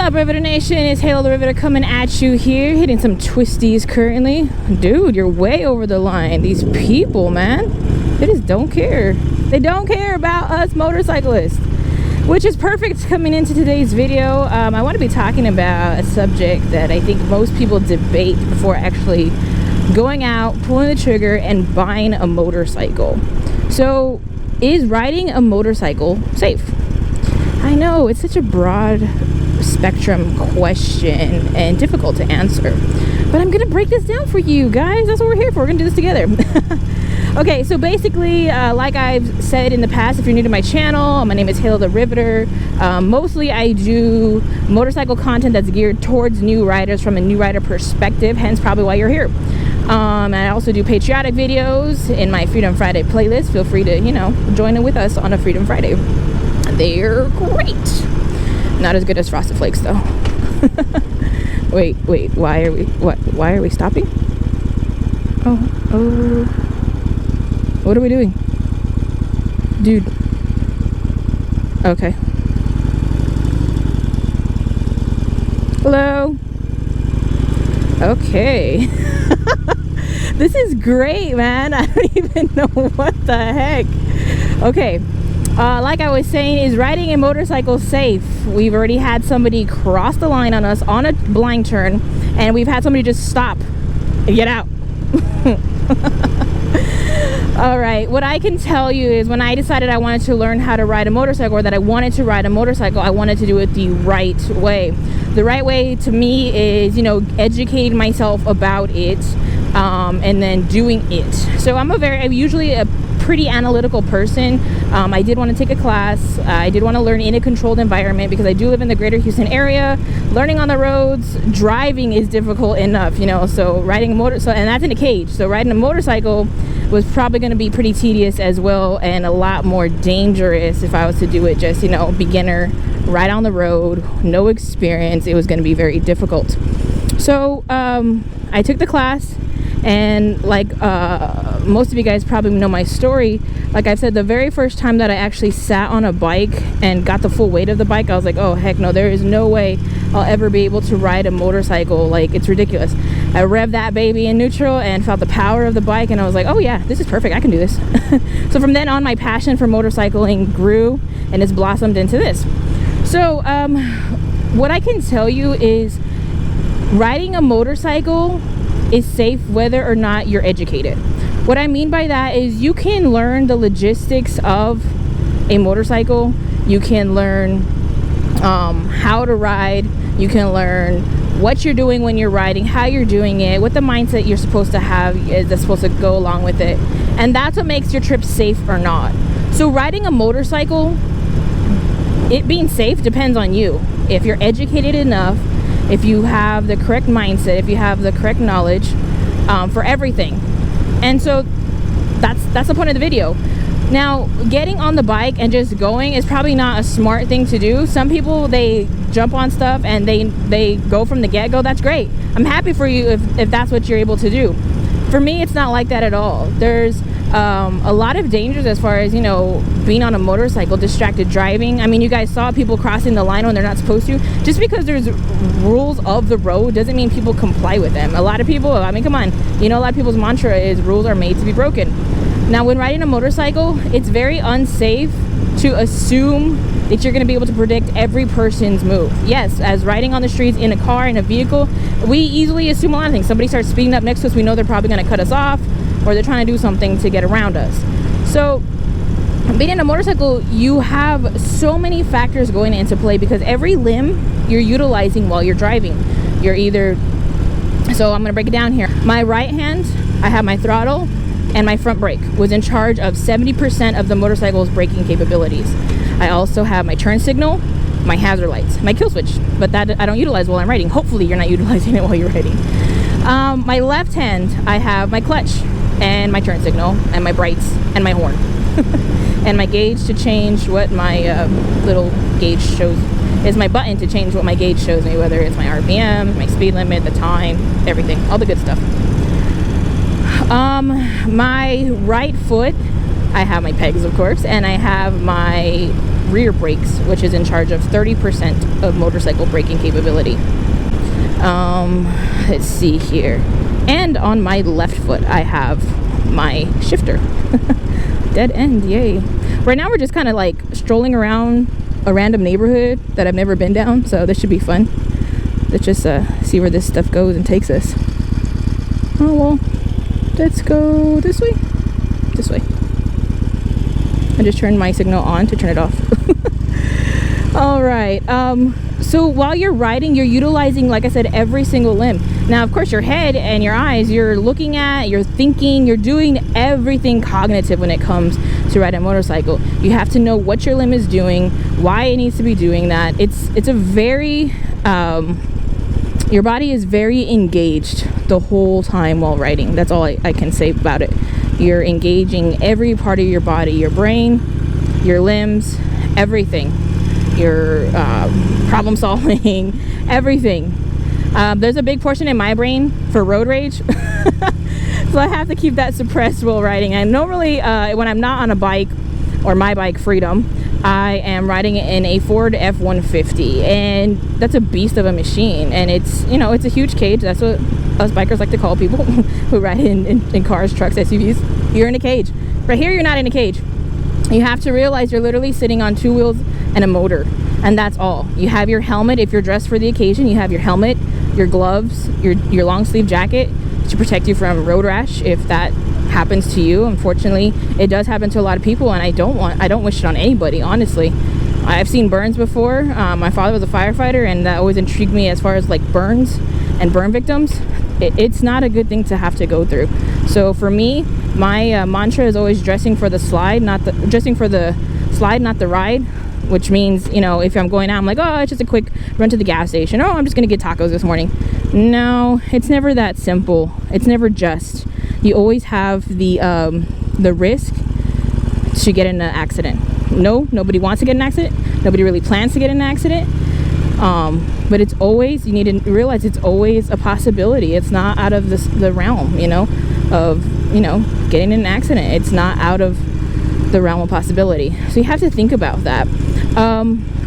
up, Riveter Nation? It's Halo the Riveter coming at you here, hitting some twisties currently. Dude, you're way over the line. These people, man, they just don't care. They don't care about us motorcyclists, which is perfect coming into today's video. I want to be talking about a subject that I think most people debate before actually going out, pulling the trigger, and buying a motorcycle. So, is riding a motorcycle safe? I know, it's such a broad spectrum question and difficult to answer, but I'm gonna break this down for you guys. That's what we're here for. We're gonna do this together. Okay, so basically, like I've said in the past, if you're new to my channel, my name is Halo the Riveter. Mostly I do motorcycle content that's geared towards new riders from a new rider perspective, hence probably why you're here. And I also do patriotic videos in my Freedom Friday playlist. Feel free to, join in with us on a Freedom Friday. They're great. Not as good as Frosted Flakes though. wait, why are we stopping? Oh, what are we doing? Dude. Okay. Hello. Okay. This is great, man. I don't even know what the heck. Okay. Like I was saying, is riding a motorcycle safe? We've already had somebody cross the line on us on a blind turn, and we've had somebody just stop and get out. All right, what I can tell you is when I decided I wanted to learn how to ride a motorcycle, or that I wanted to ride a motorcycle, I wanted to do it the right way. The right way to me is, educating myself about it, and then doing it. So I'm usually a pretty analytical person. I did want to take a class. I did want to learn in a controlled environment because I do live in the greater Houston area. Learning on the roads, driving is difficult enough, so riding a and that's in a cage. So riding a motorcycle was probably going to be pretty tedious as well, and a lot more dangerous if I was to do it just, beginner, ride on the road, no experience. It was going to be very difficult. So I took the class, and like most of you guys probably know my story. Like I've said, the very first time that I actually sat on a bike and got the full weight of the bike, I was like, oh heck no, there is no way I'll ever be able to ride a motorcycle. Like, it's ridiculous. I revved that baby in neutral and felt the power of the bike, and I was like, oh yeah, this is perfect, I can do this. So from then on, my passion for motorcycling grew, and it's blossomed into this. So what I can tell you is riding a motorcycle is safe whether or not you're educated. What I mean by that is you can learn the logistics of a motorcycle. You can learn how to ride. You can learn what you're doing when you're riding, how you're doing it, what the mindset you're supposed to have that's supposed to go along with it. And that's what makes your trip safe or not. So riding a motorcycle, it being safe depends on you. If you're educated enough, if you have the correct mindset, if you have the correct knowledge for everything. And so that's the point of the video. Now, getting on the bike and just going is probably not a smart thing to do. Some people, they jump on stuff and they go from the get-go. That's great. I'm happy for you if that's what you're able to do. For me, it's not like that at all. There's a lot of dangers as far as, being on a motorcycle, distracted driving. I mean, you guys saw people crossing the line when they're not supposed to. Just because there's rules of the road doesn't mean people comply with them. A lot of people, I mean, come on, a lot of people's mantra is rules are made to be broken. Now, when riding a motorcycle, it's very unsafe to assume that you're going to be able to predict every person's move. Yes, as riding on the streets in a car, in a vehicle, we easily assume a lot of things. Somebody starts speeding up next to us, we know they're probably going to cut us off, or they're trying to do something to get around us. So being in a motorcycle, you have so many factors going into play because every limb you're utilizing while you're driving. You're either, so I'm going to break it down here. My right hand, I have my throttle, and my front brake was in charge of 70% of the motorcycle's braking capabilities. I also have my turn signal, my hazard lights, my kill switch, but that I don't utilize while I'm riding. Hopefully you're not utilizing it while you're riding. My left hand, I have my clutch and my turn signal and my brights and my horn and my gauge to change what my little gauge shows. Is my button to change what my gauge shows me, whether it's my RPM, my speed limit, the time, everything, all the good stuff. My right foot, I have my pegs, of course, and I have my rear brakes, which is in charge of 30% of motorcycle braking capability. Let's see here. And on my left foot, I have my shifter. Dead end, yay. Right now we're just kind of like strolling around a random neighborhood that I've never been down, so this should be fun. Let's just see where this stuff goes and takes us. Oh well, let's go this way. This way. I just turned my signal on to turn it off. All right, so while you're riding, you're utilizing, like I said, every single limb. Now, of course, your head and your eyes, you're looking at, you're thinking, you're doing everything cognitive when it comes to riding a motorcycle. You have to know what your limb is doing, why it needs to be doing that. It's a very, your body is very engaged the whole time while riding. That's all I can say about it. You're engaging every part of your body, your brain, your limbs, everything. Your problem solving, everything. There's a big portion in my brain for road rage. So I have to keep that suppressed while riding. And normally when I'm not on a bike or my bike Freedom, I am riding in a Ford F-150, and that's a beast of a machine. And it's, you know, it's a huge cage. That's what us bikers like to call people who ride in cars, trucks, SUVs. You're in a cage. Right here, you're not in a cage. You have to realize you're literally sitting on two wheels and a motor, and that's all. You have your helmet if you're dressed for the occasion. You have your helmet, your gloves, your long sleeve jacket to protect you from road rash if that happens to you. Unfortunately, it does happen to a lot of people, and I don't wish it on anybody, honestly. I've seen burns before. My father was a firefighter, and that always intrigued me as far as like burns and burn victims. It's not a good thing to have to go through. So for me, my mantra is always dressing for the slide, not the ride. Which means, you know, if I'm going out, I'm like, oh, it's just a quick run to the gas station. Oh, I'm just gonna get tacos this morning. No, it's never that simple. It's never just. You always have the risk to get in an accident. No, nobody wants to get in an accident. Nobody really plans to get in an accident. But it's always, you need to realize it's always a possibility. It's not out of the realm, you know, of, you know, getting in an accident. It's not out of the realm of possibility. So you have to think about that.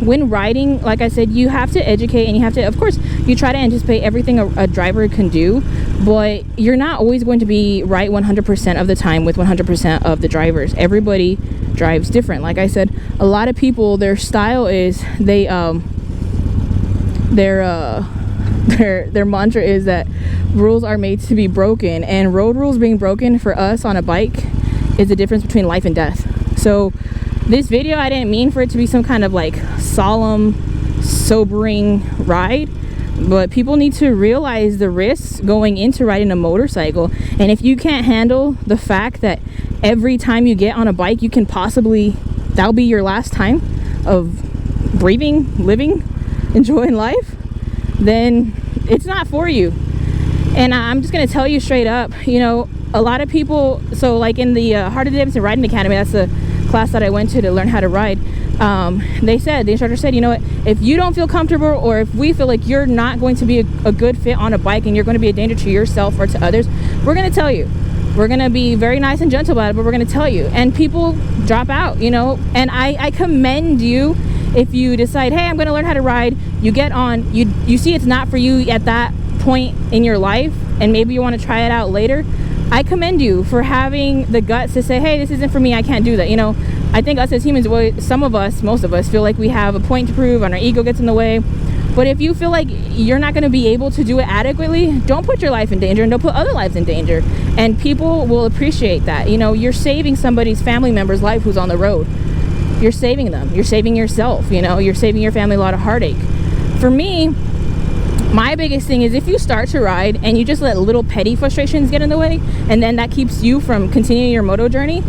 When riding, like I said, you have to educate, and you have to, of course, you try to anticipate everything a driver can do, but you're not always going to be right 100% of the time with 100% of the drivers. Everybody drives different. Like I said, a lot of people, their style is their mantra is that rules are made to be broken, and road rules being broken for us on a bike is the difference between life and death. So this video, I didn't mean for it to be some kind of like solemn, sobering ride, but people need to realize the risks going into riding a motorcycle. And if you can't handle the fact that every time you get on a bike, you can possibly, that'll be your last time of breathing, living, enjoying life, then it's not for you. And I'm just gonna tell you straight up, you know, a lot of people, so like in the Harley Davidson Riding Academy, that's the class that I went to learn how to ride, the instructor said, you know what, if you don't feel comfortable, or if we feel like you're not going to be a good fit on a bike and you're going to be a danger to yourself or to others, we're going to tell you. We're going to be very nice and gentle about it, but we're going to tell you. And people drop out, you know, and I commend you if you decide, hey, I'm going to learn how to ride. You get on, you see it's not for you at that point in your life, and maybe you want to try it out later. I commend you for having the guts to say, hey, this isn't for me, I can't do that. You know, I think us as humans, some of us, most of us, feel like we have a point to prove and our ego gets in the way. But if you feel like you're not going to be able to do it adequately, don't put your life in danger, and don't put other lives in danger. And people will appreciate that. You know, you're saving somebody's family member's life who's on the road. You're saving them. You're saving yourself, you know, you're saving your family a lot of heartache. For me, my biggest thing is if you start to ride and you just let little petty frustrations get in the way, and then that keeps you from continuing your moto journey,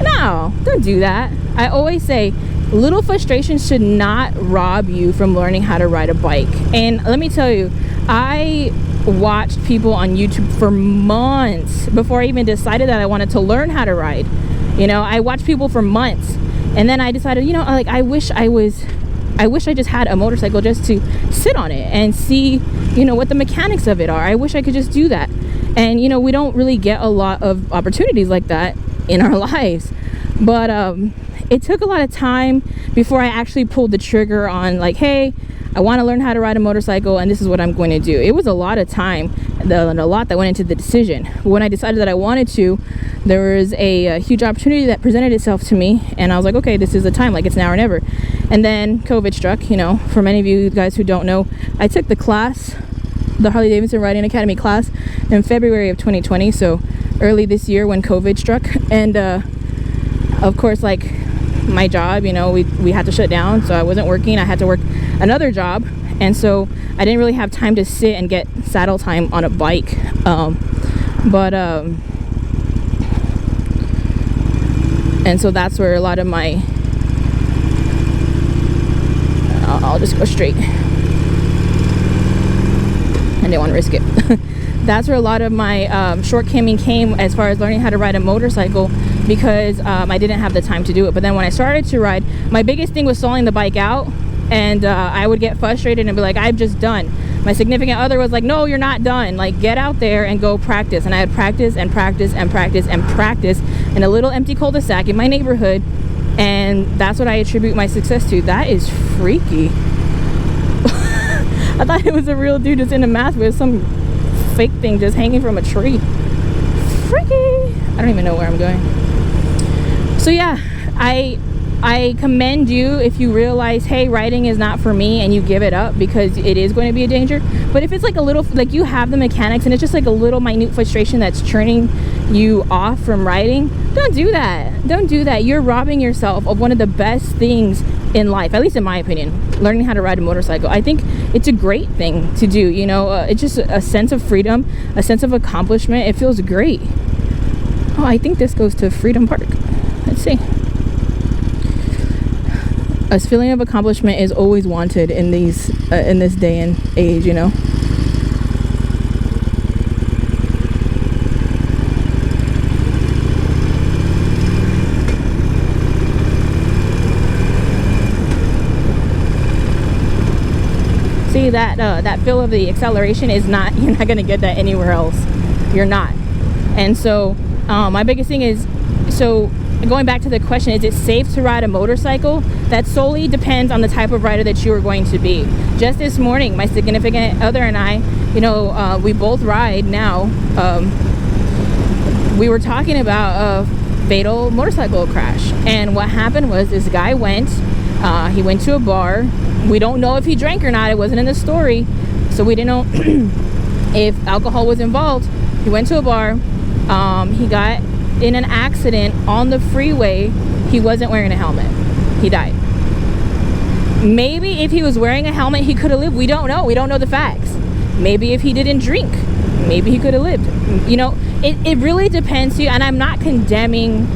no, don't do that. I always say little frustrations should not rob you from learning how to ride a bike. And let me tell you, I watched people on YouTube for months before I even decided that I wanted to learn how to ride. You know, I watched people for months, and then I decided, you know, like I wish I just had a motorcycle just to sit on it and see, you know, what the mechanics of it are. I wish I could just do that. And, you know, we don't really get a lot of opportunities like that in our lives. But it took a lot of time before I actually pulled the trigger on like, hey, I want to learn how to ride a motorcycle and this is what I'm going to do. It was a lot of time and a lot that went into the decision. When I decided that I wanted to, there was a huge opportunity that presented itself to me, and I was like, okay, this is the time, like it's now or never. And then COVID struck. You know, for many of you guys who don't know, I took the class, the Harley Davidson Riding Academy class, in February of 2020, so early this year when COVID struck. And of course, like my job, you know, we had to shut down, so I wasn't working. I had to work another job, and so I didn't really have time to sit and get saddle time on a bike. And so that's where a lot of my I'll just go straight. I didn't want to risk it. That's where a lot of my shortcoming came as far as learning how to ride a motorcycle, because I didn't have the time to do it. But then when I started to ride, my biggest thing was stalling the bike out, and I would get frustrated and be like, I'm just done. My significant other was like, no, you're not done. Like, get out there and go practice. And I had practice and practice and practice and practice in a little empty cul-de-sac in my neighborhood, and that's what I attribute my success to. That is freaky. I thought it was a real dude just in a mask with some fake thing just hanging from a tree. Freaky. I don't even know where I'm going. So yeah, I commend you if you realize, hey, riding is not for me, and you give it up because it is going to be a danger. But if it's like a little, like you have the mechanics and it's just like a little minute frustration that's turning you off from riding, don't do that. Don't do that. You're robbing yourself of one of the best things in life, at least in my opinion, learning how to ride a motorcycle. I think it's a great thing to do, you know. It's just a sense of freedom, a sense of accomplishment. It feels great. Oh, I think this goes to Freedom Park. Let's see. A feeling of accomplishment is always wanted in these in this day and age, you know. See that feel of the acceleration is not, you're not gonna get that anywhere else. You're not. And so my biggest thing is, so going back to the question, is it safe to ride a motorcycle? That solely depends on the type of rider that you are going to be. Just this morning, my significant other and I, you know, we both ride now. We were talking about a fatal motorcycle crash, and what happened was this guy he went to a bar. We don't know if he drank or not. It wasn't in the story, so we didn't know if alcohol was involved. He went to a bar. He got in an accident on the freeway. He wasn't wearing a helmet. He died. Maybe if he was wearing a helmet, he could have lived. We don't know. We don't know the facts. Maybe if he didn't drink, maybe he could have lived. You know, it really depends to you. And I'm not condemning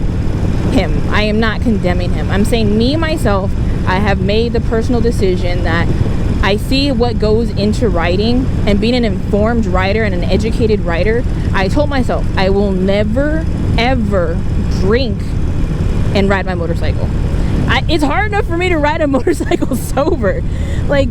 him. I am not condemning him. I'm saying me, myself, I have made the personal decision that I see what goes into riding, and being an informed rider and an educated rider, I told myself I will never, ever drink and ride my motorcycle. It's hard enough for me to ride a motorcycle sober. Like,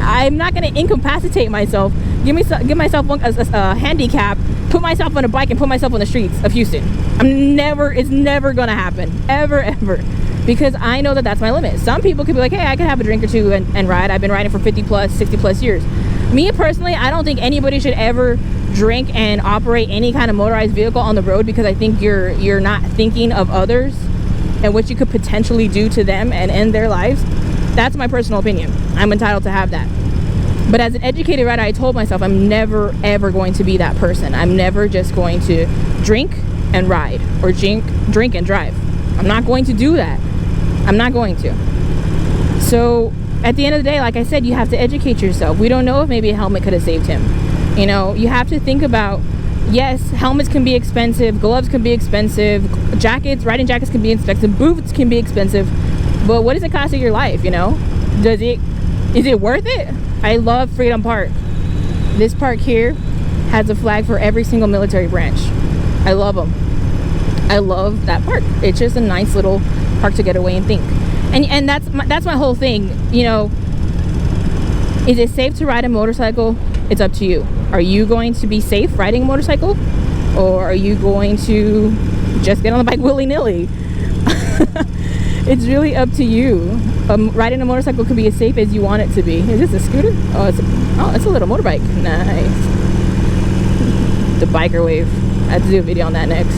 I'm not going to incapacitate myself, give myself a handicap, put myself on a bike and put myself on the streets of Houston. It's never going to happen. Ever, ever. Because I know that that's my limit. Some people could be like, hey, I could have a drink or two and ride. I've been riding for 50 plus, 60 plus years. Me personally, I don't think anybody should ever drink and operate any kind of motorized vehicle on the road, because I think you're not thinking of others and what you could potentially do to them and end their lives. That's my personal opinion. I'm entitled to have that. But as an educated rider, I told myself I'm never, ever going to be that person. I'm never just going to drink and ride, or drink and drive. I'm not going to do that. I'm not going to. So at the end of the day, like I said, you have to educate yourself. We don't know if maybe a helmet could have saved him. You know, you have to think about, yes, helmets can be expensive, gloves can be expensive, riding jackets can be expensive, boots can be expensive, but what does it cost you your life, you know? Is it worth it? I love Freedom Park. This park here has a flag for every single military branch. I love them. I love that park. It's just a nice little park to get away and think. And that's my whole thing, you know. Is it safe to ride a motorcycle? It's up to you. Are you going to be safe riding a motorcycle, or are you going to just get on the bike willy-nilly? It's really up to you. Riding a motorcycle could be as safe as you want it to be. Is this a scooter? Oh, it's a little motorbike. Nice. The biker wave. I have to do a video on that next.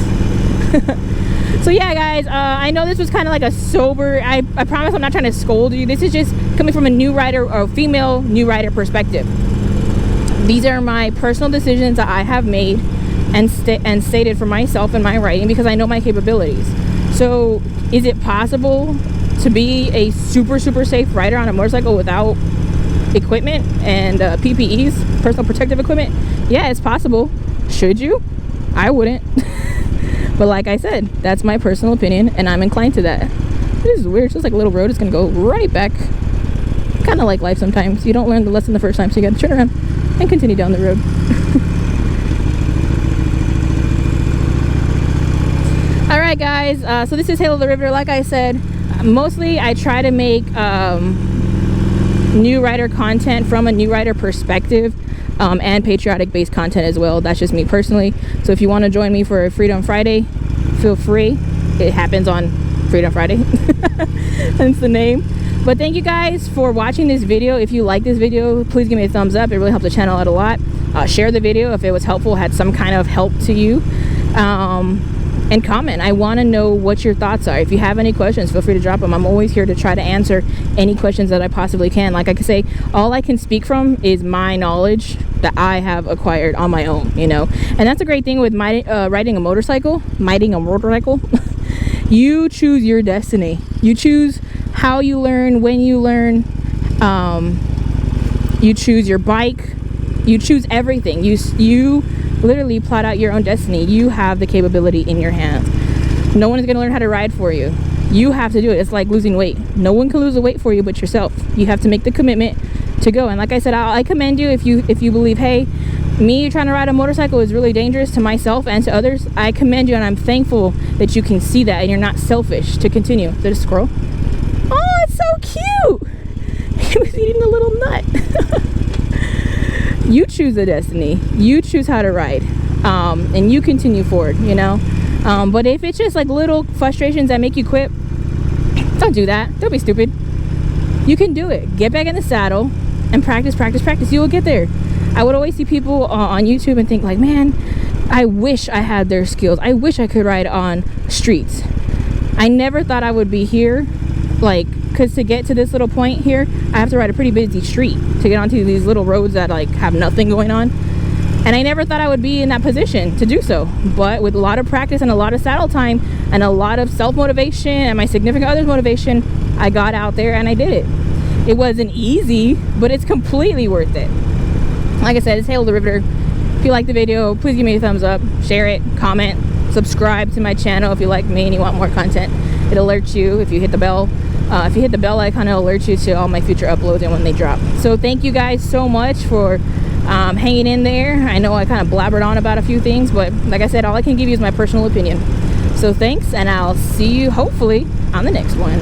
So yeah, guys, I know this was kind of like a sober, I promise I'm not trying to scold you. This is just coming from a new rider, or female new rider perspective. These are my personal decisions that I have made and stated for myself in my riding, because I know my capabilities. So is it possible to be a super safe rider on a motorcycle without equipment and PPEs, personal protective equipment? Yeah, it's possible. Should you? I wouldn't. But like I said, that's my personal opinion, and I'm inclined to that. This is weird. It's just like a little road. It's gonna go right back. Kind of like life sometimes. You don't learn the lesson the first time, so you gotta turn around and continue down the road. All right, guys. So this is Halo the Riveter. Like I said, mostly I try to make new rider content from a new rider perspective. And patriotic based content as well. That's just me personally. So if you want to join me for a Freedom Friday, feel free. It happens on Freedom Friday. Hence the name. But thank you guys for watching this video. If you like this video, please give me a thumbs up. It really helps the channel out a lot. Share the video if it was helpful, had some kind of help to you. And comment. I want to know what your thoughts are. If you have any questions, feel free to drop them. I'm always here to try to answer any questions that I possibly can. Like I can say, all I can speak from is my knowledge that I have acquired on my own, you know. And that's a great thing with riding a motorcycle. You choose your destiny. You choose how you learn, when you learn. You choose your bike. You choose everything. You literally plot out your own destiny. You have the capability in your hands. No one is going to learn how to ride for you. You have to do it. It's like losing weight. No one can lose the weight for you but yourself. You have to make the commitment to go. And like I said, I commend you if you believe, hey, me trying to ride a motorcycle is really dangerous to myself and to others. I commend you, and I'm thankful that you can see that and you're not selfish to continue. Is it a squirrel? Oh, it's so cute. He was eating a little nut. You choose the destiny. You choose how to ride, and you continue forward, you know. But if it's just like little frustrations that make you quit, don't do that. Don't be stupid. You can do it. Get back in the saddle and practice. You will get there. I would always see people on YouTube and think like, man, I wish I had their skills. I wish I could ride on streets. I never thought I would be here, like, because to get to this little point here, I have to ride a pretty busy street to get onto these little roads that like have nothing going on. And I never thought I would be in that position to do so. But with a lot of practice and a lot of saddle time and a lot of self-motivation and my significant other's motivation, I got out there and I did it. It wasn't easy, but it's completely worth it. Like I said, it's Halo the Riveter. If you like the video, please give me a thumbs up, share it, comment, subscribe to my channel if you like me and you want more content. It alerts you if you hit the bell. If you hit the bell icon, it'll alert you to all my future uploads and when they drop. So thank you guys so much for hanging in there. I know I kind of blabbered on about a few things, but like I said, all I can give you is my personal opinion. So thanks, and I'll see you hopefully on the next one.